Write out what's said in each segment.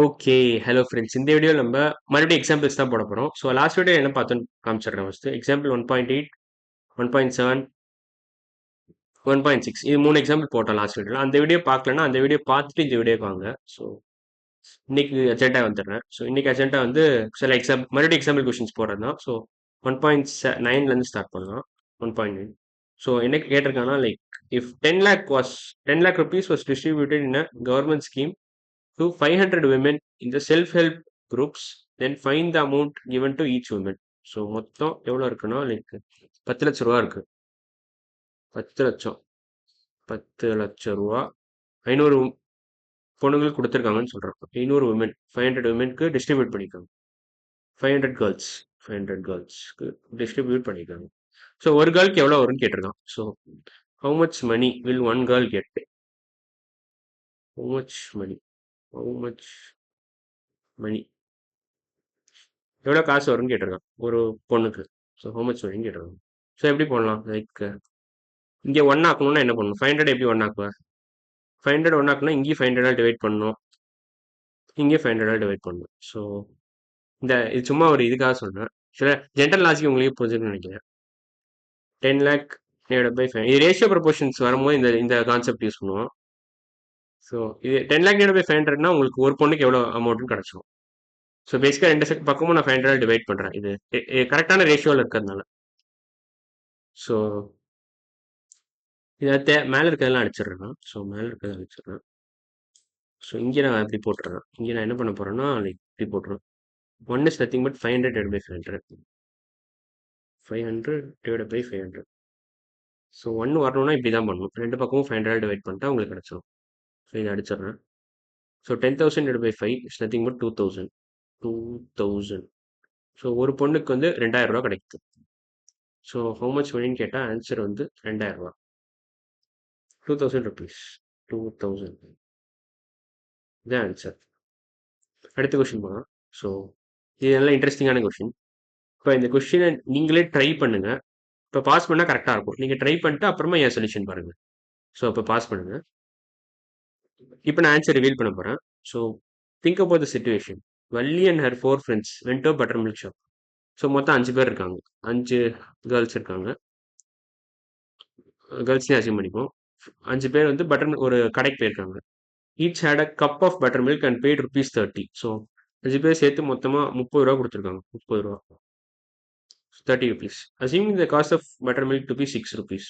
Okay. Hello friends. இந்த வீடியோல நம்ம மறுபடியும் எக்ஸாம்பிள்ஸ் தான் போட போறோம். ஸோ லாஸ்ட் வீடியோ என்ன பார்த்தோம்னு காமிச்சிடுறேன் ஃபர்ஸ்ட். எக்ஸாம்பிள் 1.8, 1.7, 1.6 இது 3 எக்ஸாம்பிள் போட்டோம் லாஸ்ட் வீடியோல. அந்த வீடியோ பார்க்கலன்னா அந்த வீடியோ பார்த்துட்டு இந்த வீடியோக்கு வாங்க. ஸோ இன்னைக்கு அஜெண்டா வந்துடுறேன். ஸோ இன்னைக்கு அஜெண்டா வந்து சில மறுபடியும் எக்ஸாம்பிள் கொஸ்டின்ஸ் போடுறது தான். ஸோ 1.9லேருந்து ஸ்டார்ட் பண்ணலாம். 1.9. ஸோ என்ன கேட்டிருக்காங்கன்னா like if 10 lakh rupees was distributed in a government scheme to 500 women in the self-help groups, then find the amount given to each woman. So மொத்தம் எவ்வளோ இருக்குன்னா லைக் 10 லட்ச ரூபா இருக்கு. 10 லட்சம் 10 லட்ச ரூபா 500 பொண்ணுங்களுக்கு கொடுத்துருக்காங்கன்னு சொல்றோம். 500 விமன் 500 விமென்க்கு டிஸ்ட்ரிபியூட் பண்ணிருக்காங்க. 500 கேர்ள்ஸ்க்கு டிஸ்ட்ரிபியூட் பண்ணிருக்காங்க. ஸோ ஒரு கேர்ளுக்கு எவ்வளோ வரும்னு கேட்டிருக்கான். So how much money will one girl get? How much money how much money எவ்வளோ காசு வரும்னு கேட்டிருக்கான் ஒரு பொண்ணுக்கு. ஸோ ஹோ மச் வரும்னு கேட்டிருக்காங்க. ஸோ எப்படி பண்ணலாம்? லைக் இங்கே ஒன் ஆக்கணும்னா என்ன பண்ணணும்? 500 எப்படி ஒன் ஆக்குவேன்? 500 ஒன் ஆக்குனா இங்கேயும் 500 டிவைட் பண்ணணும், இங்கேயும் 500 டிவைட் பண்ணணும். ஸோ இது சும்மா ஒரு இதுக்காக சொன்னேன். சில ஜென்ரல் லாஜிக் உங்களுக்கு புரிஞ்சுக்கணும்னு நினைக்கிறேன். 10 lakh டிவைட் பை 5. இது ரேஷியோ ப்ரொபோர்ஷன்ஸ் வரும்போது இந்த இந்த கான்செப்ட் யூஸ் பண்ணுவோம். ஸோ இது 10 lakh டிவைட் பை 500னா உங்களுக்கு ஒரு பொண்ணுக்கு எவ்வளோ அமௌண்ட்னு கிடச்சிடும். ஸோ பேசிக்காக ரெண்டு பக்கமும் நான் 500 டிவைட் பண்ணுறேன். இது கரெக்டான ரேஷியோவில் இருக்கிறதுனால. ஸோ இதை மேலே இருக்கிறதெல்லாம் அடிச்சிடுறேன். ஸோ மேலே இருக்கிறத அடிச்சிடுறேன். ஸோ இங்கே நான் இப்படி போட்டுறேன். இங்கே நான் என்ன பண்ண போறேன்னா லைக் இப்படி போட்டுருவேன். 1 is nothing but 500 divided by 500. 500 divided by 500. So 1 வரணும்னா இப்படி தான் பண்ணணும். ரெண்டு பக்கமும் 500 டிவைட் பண்ணிட்டா உங்களுக்கு கிடச்சிடும். ஸோ இதை அடிச்சிடுறேன். So 10,000 divided by 5 is nothing but 2,000. 2,000. So ஒரு பொண்ணுக்கு வந்து 2000 ரூபா கிடைக்குது. ஸோ ஹவு மச் மணின்னு கேட்டால் ஆன்சர் வந்து 2000 ரூபா. 2,000 rupees. 2,000. இதான் ஆன்சர். அடுத்த கொஸ்டின் போகலாம். ஸோ இது நல்லா இன்ட்ரெஸ்டிங்கான கொஸ்டின். இப்போ இந்த கொஸ்டினை நீங்களே ட்ரை பண்ணுங்க. இப்போ பாஸ் பண்ணால் கரெக்டாக இருக்கும். நீங்கள் ட்ரை பண்ணிட்டு அப்புறமா என் சொல்யூஷன் பாருங்க. ஸோ இப்போ பாஸ் பண்ணுங்க. இப்போ நான் ஆன்சர் ரிவீல் பண்ண போகிறேன். So think about the situation. Valli and her 4 friends went to butter milk shop. So மொத்தம் 5 பேர் இருக்காங்க. 5 கேர்ள்ஸ் இருக்காங்க. கேர்ள்ஸ்லேயே அச்சீவ் பண்ணிப்போம். 5 பேர் வந்து ஒரு கடைக்கு போயிருக்காங்க. Each had a cup of buttermilk and paid ₹30. So 5 பேர் சேர்த்து மொத்தமாக 30 ரூபா கொடுத்துருக்காங்க. 30 ரூபா. 30 rupees. Assuming the cost of buttermilk to be 6 rupees.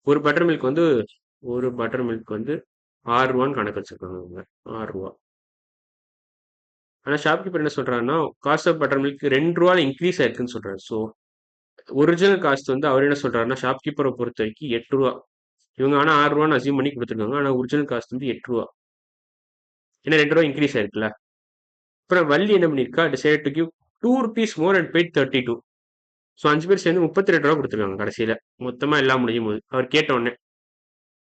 ஒரு பட்டர் மில்க் வந்து ஒரு பட்டர் மில்க் வந்து 6 ரூபான்னு கணக்கு வச்சிருக்காங்க அவங்க. 6 ரூபா. ஆனால் ஷாப்கீப்பர் என்ன சொல்றாருன்னா காஸ்ட் ஆஃப் பட்டர் மில்க் 2 ரூபால இன்க்ரீஸ் ஆயிருக்குன்னு சொல்றாரு. ஸோ ஒரிஜினல் காஸ்ட் வந்து அவர் என்ன சொல்றாருன்னா ஷாப்கீப்பரை பொறுத்த வரைக்கும் 8 ரூபா. இவங்க ஆனால் 6 ரூபான்னு அசியூம் பண்ணி கொடுத்துருக்காங்க. ஆனால் ஒரிஜினல் காஸ்ட் வந்து 8 ரூபா. ஏன்னா 2 ரூபா இன்க்ரீஸ் ஆயிருக்குல்ல. அப்புறம் வள்ளி என்ன பண்ணியிருக்கா decide to give 2 rupees more and paid 32. So 5 பேர் சேர்ந்து 32 ரூபா கொடுத்துருக்காங்க கடைசியில. மொத்தமா எல்லாம் முடியும் போது அவர் கேட்ட உடனே.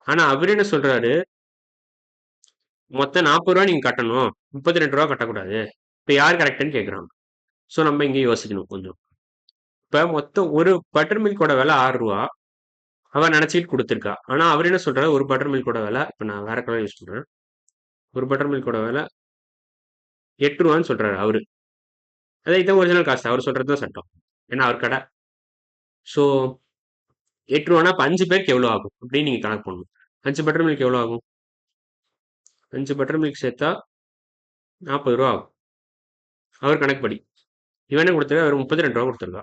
ஆனா அவர் என்ன சொல்றாரு, மொத்தம் 40 ரூபா நீங்க கட்டணும், 32 ரூபா கட்டக்கூடாது. இப்ப யார் கரெக்ட்னு கேக்குறாங்க. ஸோ நம்ம இங்கே யோசிக்கணும் கொஞ்சம். இப்ப மொத்தம் ஒரு பட்டர் மில்கோட விலை 6 ரூபா அவ நினைச்சிட்டு கொடுத்துருக்கா. ஆனா அவர் என்ன சொல்றாரு, ஒரு பட்டர் மில்கோட விலை, இப்ப நான் வேற கலர் யூஸ் பண்றேன், ஒரு பட்டர் மில்கோட விலை 8 ரூபான்னு சொல்றாரு அவரு. அதான் இதான் ஒரிஜினல் காஸ்ட், அவர் சொல்றதுதான் சட்டம். ஏன்னா அவர் கடை. ஸோ 8 ரூபானா இப்ப 5 பேருக்கு எவ்வளவு ஆகும் அப்படின்னு நீங்க கணக்கு பண்ணணும். 5 பட்டர் மில்க் எவ்வளவு ஆகும்? 5 பட்டர் மில்க் சேர்த்தா 40 ரூபா ஆகும் அவர் கணக்குப்படி. இவனே கொடுத்துருக்கா, அவர் 32 ரூபா கொடுத்துருக்கா.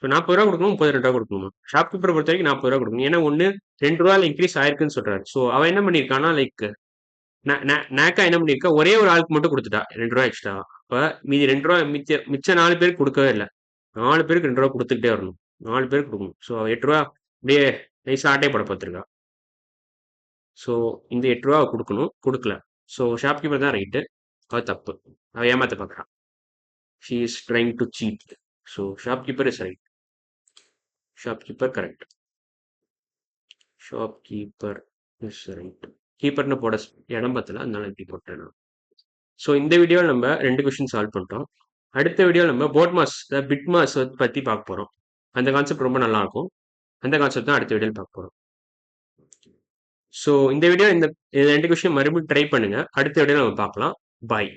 ஸோ 40 ரூபா கொடுக்கணும், 32 ரூபா கொடுக்கணும். ஷாப் கீப்பரை பொறுத்த வரைக்கும் 40 ரூபா கொடுக்கணும். ஏன்னா ஒன்று 2 ரூபாயில் இன்க்ரீஸ் ஆயிருக்குன்னு சொல்றாரு. ஸோ அவன் என்ன பண்ணியிருக்கான்னா லைக் நேக்கா என்ன பண்ணியிருக்கா, ஒரே ஒரு ஆளுக்கு மட்டும் கொடுத்துட்டா 2 ரூபா எக்ஸ்ட்ரா. இப்போ மீதி 2 ரூபா மிச்ச 4 பேருக்கு கொடுக்கவே இல்லை. 4 பேருக்கு 2 ரூபா கொடுத்துக்கிட்டே வரணும். 4 பேருக்கு கொடுக்கணும். ஸோ 8 ரூபா அப்படியே நைஸாக ஆட்டை பட பார்த்துருக்கா. ஸோ இந்த 8 ரூபா கொடுக்கணும், கொடுக்கல. ஸோ ஷாப் கீப்பர் தான் ரைட்டு, அது தப்பு. அவன் ஏமாத்த பார்க்குறான். She is trying to cheat. So shopkeeper is right. Shopkeeper correct. Shopkeeper is right. கீப்பர்னு போட இடம் பத்தல, அதனால இப்படி போட்டேன் நான். ஸோ இந்த வீடியோவில் நம்ம 2 கொஸ்டின் சால்வ் பண்ணிட்டோம். அடுத்த வீடியோவில் நம்ம போட் மாஸ் பிட் மாஸ் பற்றி பார்க்க போகிறோம். அந்த கான்செப்ட் ரொம்ப நல்லா இருக்கும். அந்த கான்செப்ட் தான் அடுத்த வீடியோவில் பார்க்க போகிறோம். ஸோ இந்த வீடியோ இந்த 2 கொஸ்டின் மறுபடியும் ட்ரை பண்ணுங்க. அடுத்த வீடியோ நம்ம பார்க்கலாம். பாய்.